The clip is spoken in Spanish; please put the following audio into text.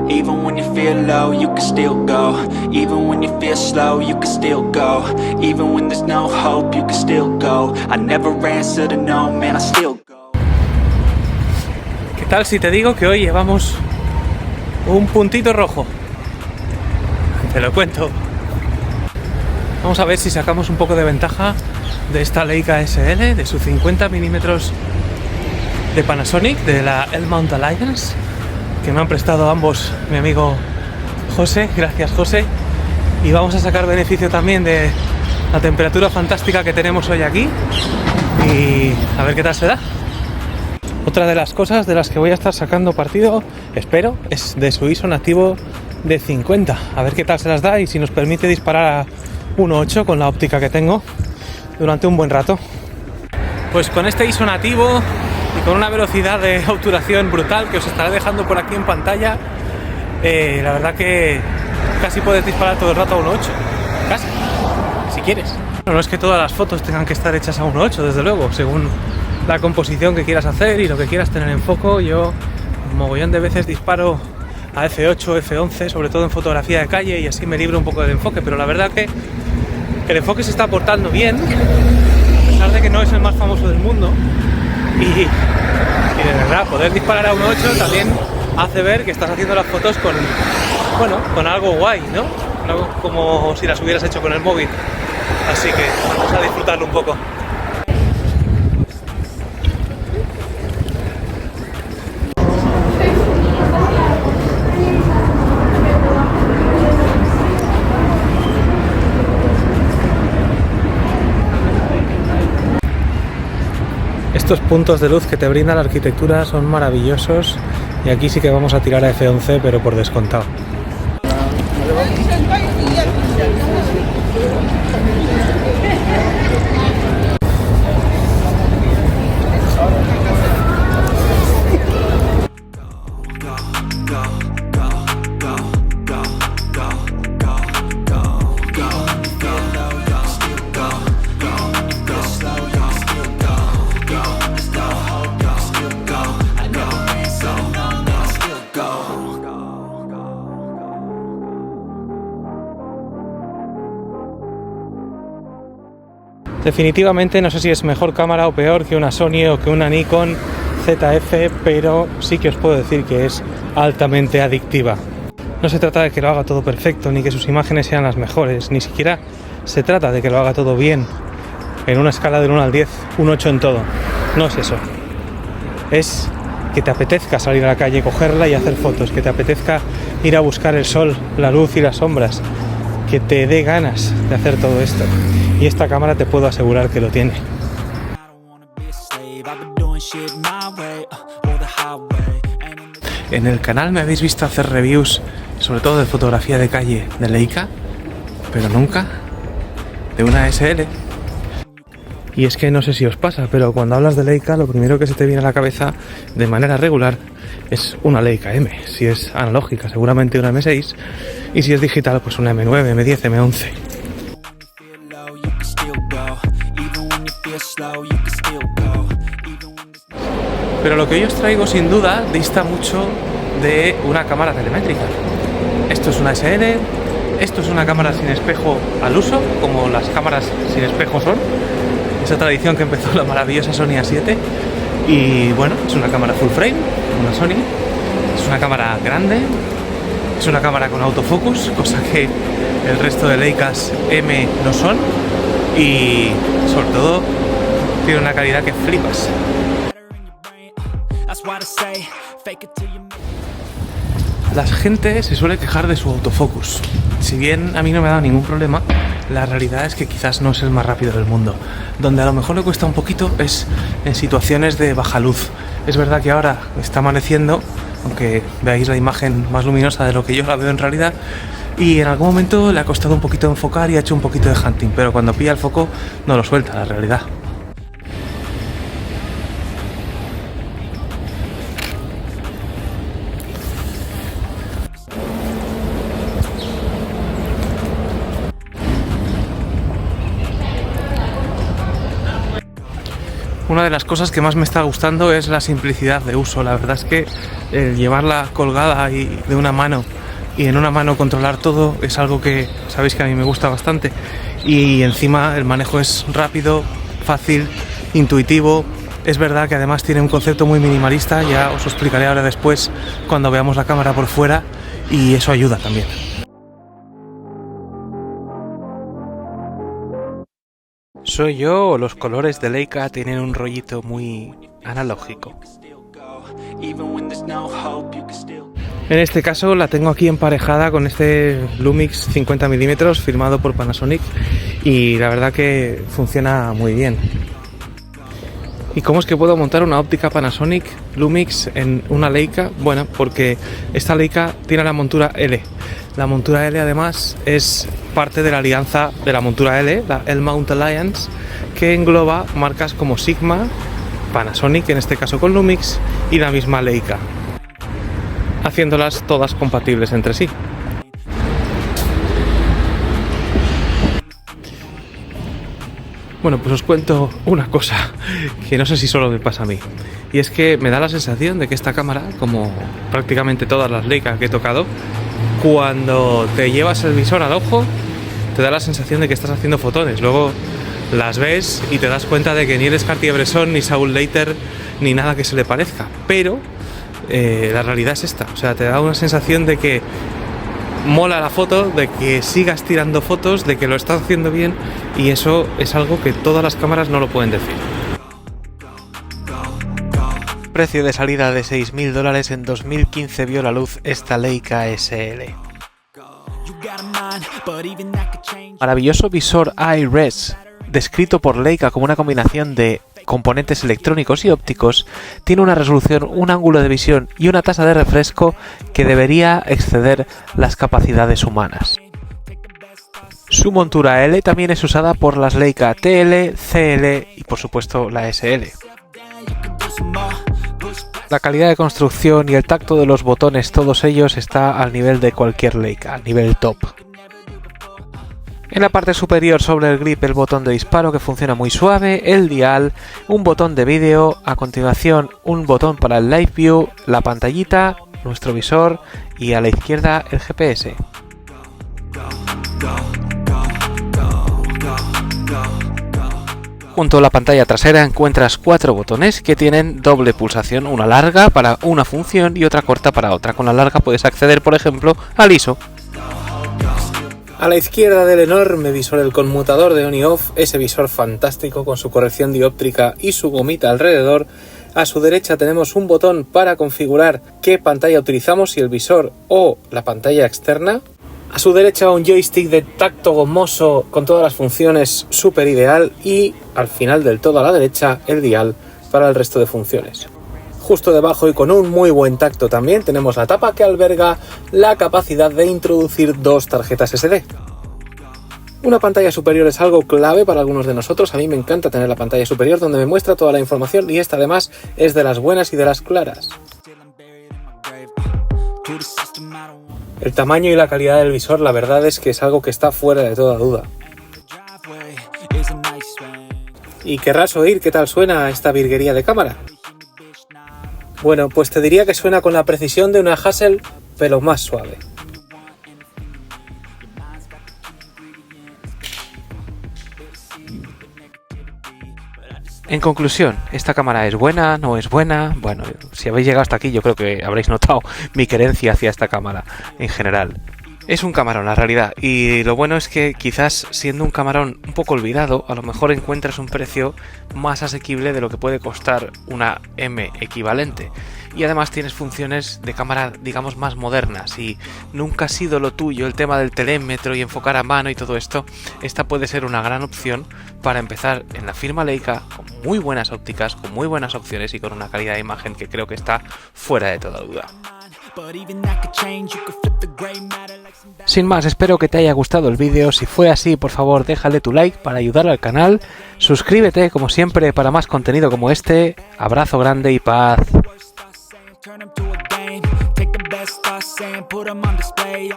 Even when you feel low, you can still go. Even when you feel slow, you can still go. Even when there's no hope, you can still go. I never answer to no, man, I still go. ¿Qué tal si te digo que hoy llevamos un puntito rojo? Te lo cuento. Vamos a ver si sacamos un poco de ventaja de esta Leica SL, de sus 50 milímetros de Panasonic, de la L-Mount Alliance, que me han prestado ambos mi amigo José. Gracias, José. Y vamos a sacar beneficio también de la temperatura fantástica que tenemos hoy aquí y a ver qué tal se da. Otra de las cosas de las que voy a estar sacando partido, espero, es de su ISO nativo de 50. A ver qué tal se las da y si nos permite disparar a 1.8 con la óptica que tengo durante un buen rato. Pues con este ISO nativo y con una velocidad de obturación brutal que os estaré dejando por aquí en pantalla, la verdad que casi puedes disparar todo el rato a 1.8, casi, si quieres. No es que todas las fotos tengan que estar hechas a 1.8, desde luego, según la composición que quieras hacer y lo que quieras tener en foco. Yo un mogollón de veces disparo a F8, F11, sobre todo en fotografía de calle, y así me libro un poco del enfoque, pero la verdad que el enfoque se está portando bien, a pesar de que no es el más famoso del mundo, y de verdad poder disparar a 1.8 también hace ver que estás haciendo las fotos con, bueno, con algo guay, ¿no? Algo como si las hubieras hecho con el móvil, así que vamos a disfrutarlo un poco. Estos puntos de luz que te brinda la arquitectura son maravillosos y aquí sí que vamos a tirar a F11, pero por descontado. Definitivamente no sé si es mejor cámara o peor que una Sony o que una Nikon ZF, pero sí que os puedo decir que es altamente adictiva. No se trata de que lo haga todo perfecto, ni que sus imágenes sean las mejores, ni siquiera se trata de que lo haga todo bien, en una escala del 1 al 10, un 8 en todo. No es eso. Es que te apetezca salir a la calle, cogerla y hacer fotos, que te apetezca ir a buscar el sol, la luz y las sombras, que te dé ganas de hacer todo esto. Y esta cámara te puedo asegurar que lo tiene. En el canal me habéis visto hacer reviews, sobre todo de fotografía de calle de Leica, pero nunca de una SL. Y es que no sé si os pasa, pero cuando hablas de Leica, lo primero que se te viene a la cabeza de manera regular es una Leica M. Si es analógica, seguramente una M6, y si es digital, pues una M9, M10, M11. Pero lo que hoy os traigo sin duda dista mucho de una cámara telemétrica. Esto es una SL, esto es una cámara sin espejo al uso, como las cámaras sin espejo son. Esa tradición que empezó la maravillosa Sony A7. Y bueno, es una cámara full frame, una Sony. Es una cámara grande, es una cámara con autofocus, cosa que el resto de Leicas M no son. Y sobre todo tiene una calidad que flipas. La gente se suele quejar de su autofocus. Si bien a mí no me ha dado ningún problema, la realidad es que quizás no es el más rápido del mundo. Donde a lo mejor le cuesta un poquito es en situaciones de baja luz. Es verdad que ahora está amaneciendo, aunque veáis la imagen más luminosa de lo que yo la veo en realidad, y en algún momento le ha costado un poquito enfocar y ha hecho un poquito de hunting, pero cuando pilla el foco no lo suelta, la realidad. una de las cosas que más me está gustando es la simplicidad de uso. La verdad es que el llevarla colgada y de una mano y en una mano controlar todo es algo que sabéis que a mí me gusta bastante, y encima el manejo es rápido, fácil, intuitivo. Es verdad que además tiene un concepto muy minimalista, ya os lo explicaré ahora después cuando veamos la cámara por fuera, y eso ayuda también. ¿Soy yo o los colores de Leica tienen un rollito muy analógico? En este caso la tengo aquí emparejada con este Lumix 50 mm firmado por Panasonic, y la verdad que funciona muy bien. ¿Y cómo es que puedo montar una óptica Panasonic Lumix en una Leica? Bueno, porque esta Leica tiene la montura L. La montura L además es parte de la alianza de la montura L, la L-Mount Alliance, que engloba marcas como Sigma, Panasonic, en este caso con Lumix, y la misma Leica, haciéndolas todas compatibles entre sí. Bueno, pues os cuento una cosa que no sé si solo me pasa a mí, y es que me da la sensación de que esta cámara, como prácticamente todas las Leica que he tocado, cuando te llevas el visor al ojo, te da la sensación de que estás haciendo fotones. Luego las ves y te das cuenta de que ni eres Cartier-Bresson, ni Saul Leiter, ni nada que se le parezca. Pero la realidad es esta. O sea, te da una sensación de que mola la foto, de que sigas tirando fotos, de que lo estás haciendo bien, y eso es algo que todas las cámaras no lo pueden decir. Precio de salida de $6.000. En 2015 vio la luz esta Leica SL. Maravilloso visor iRes, descrito por Leica como una combinación de componentes electrónicos y ópticos, tiene una resolución, un ángulo de visión y una tasa de refresco que debería exceder las capacidades humanas. Su montura L también es usada por las Leica TL, CL y por supuesto la SL. La calidad de construcción y el tacto de los botones, todos ellos, está al nivel de cualquier Leica, al nivel top. En la parte superior sobre el grip el botón de disparo que funciona muy suave, el dial, un botón de vídeo, a continuación un botón para el Live View, la pantallita, nuestro visor y a la izquierda el GPS. Junto a la pantalla trasera encuentras 4 botones que tienen doble pulsación, una larga para una función y otra corta para otra. Con la larga puedes acceder, por ejemplo, al ISO. A la izquierda del enorme visor el conmutador de on y off, ese visor fantástico con su corrección dióptrica y su gomita alrededor. A su derecha tenemos un botón para configurar qué pantalla utilizamos, si el visor o la pantalla externa. A su derecha un joystick de tacto gomoso con todas las funciones súper ideal, y al final del todo a la derecha el dial para el resto de funciones. Justo debajo y con un muy buen tacto también tenemos la tapa que alberga la capacidad de introducir 2 tarjetas SD. Una pantalla superior es algo clave para algunos de nosotros. A mí me encanta tener la pantalla superior donde me muestra toda la información, y esta además es de las buenas y de las claras. El tamaño y la calidad del visor, la verdad es que es algo que está fuera de toda duda. ¿Y querrás oír qué tal suena esta virguería de cámara? Bueno, pues te diría que suena con la precisión de una Hasselblad, pero más suave. En conclusión, ¿esta cámara es buena? ¿No es buena? Bueno, si habéis llegado hasta aquí yo creo que habréis notado mi querencia hacia esta cámara en general. Es un camarón, la realidad, y lo bueno es que quizás siendo un camarón un poco olvidado, a lo mejor encuentras un precio más asequible de lo que puede costar una M equivalente. Y además tienes funciones de cámara, digamos, más modernas. Y nunca ha sido lo tuyo el tema del telémetro y enfocar a mano y todo esto, esta puede ser una gran opción para empezar en la firma Leica, con muy buenas ópticas, con muy buenas opciones y con una calidad de imagen que creo que está fuera de toda duda. Sin más, espero que te haya gustado el vídeo. Si fue así, por favor déjale tu like para ayudar al canal, suscríbete como siempre para más contenido como este. Abrazo grande y paz.